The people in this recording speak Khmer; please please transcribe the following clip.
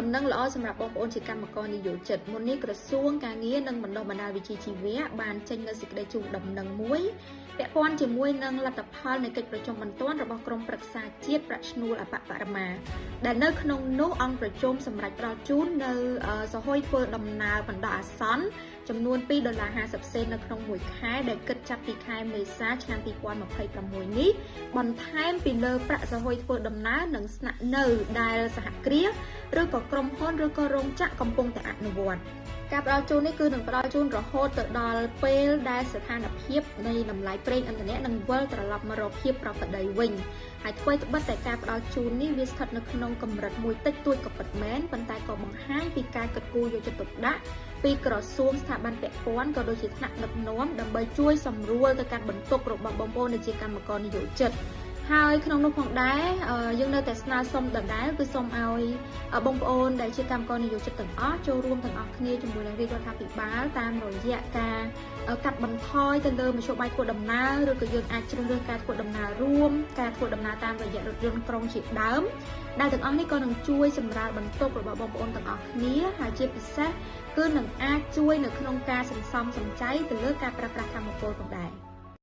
ដំណឹងល្អសម្រាប់បងប្អូនជាកម្មករនិយោជិតមុននេះក្រសួងការងារនិងបណ្ដុះបណ្ដាលវិជ្ជាជីវៈបានចេញនូវសេចក្តីជូនដំណឹងមួយពាក់ព័ន្ធជាមួយនឹងលទ្ធផលនៃកិច្ចប្រជុំបន្ទាន់របស់ក្រុមប្រឹក្សាជាតិប្រាក់ឈ្នួលអបបរមាដែលនៅក្នុងនោះអង្គប្រជុំសម្រាប់ផ្ដល់ជូននៅសហយធ្វើដំណើរបណ្ដោះអាសន្នចំនួន$2.50នៅក្នុងមួយខែដែលគិតចាប់ពីខែមេសាឆ្នាំ2026នេះបន្ថែមពីលើប្រាក់សហយធ្វើដំណើរនិងស្នាក់នៅដែលសហគ្រាសឬក៏ក្រុមហ៊ុនឬក៏រោងចក្រកំពុងតែអនុវត្តការផ្ដល់ជូននេះគឺនឹងផ្ដល់ជូនរហូតទៅដល់ពេលដែលស្ថានភាពនៃតម្លៃប្រេងឥន្ធនៈនឹងវិលត្រឡប់មករកភាពប្រក្រតីវិញហើយថ្មីត្បិតតែការផ្ដល់ជូននេះវាស្ថិតនៅក្នុងកម្រិតមួយតិចតួចក៏ពិតមែនប៉ុន្តែក៏បង្ហាញពីការគិតគូរយកចិត្តទុកដាក់ពីក្រសួងស្ថាប័នពាក់ព័ន្ធក៏ដូចជាថ្នាក់ដឹកនាំដើម្បីជួយសម្រួលទៅកាន់បន្ទុករបស់បងប្អូនដែលជាកម្មករនិយោជិតហើយក្នុងនោះផងដែរយើងនៅតែស្នើសុំដដែលគឺសូមឲ្យបងប្អូនដែលជាកម្មករនិយោជិតទាំងអស់ចូលរួមទាំងអស់គ្នាជាមួយនឹងរាជរដ្ឋាភិបាលតាមរយៈការកាត់បន្ថយទៅលើមធ្យោបាយធ្វើដំណើរឬក៏យើងអាចជ្រើសរើសការធ្វើដំណើររួមការធ្វើដំណើរតាមរយៈរថយន្តក្រុងជាដើមដែលទាំងអស់នេះក៏នឹងជួយសម្រាលបន្ទុករបស់បងប្អូនទាំងអស់គ្នាហើយជាពិសេសគឺនឹងអាចជួយនៅក្នុងការសន្សំសំចៃទៅលើការប្រើប្រាស់ថាមពលផងដែរ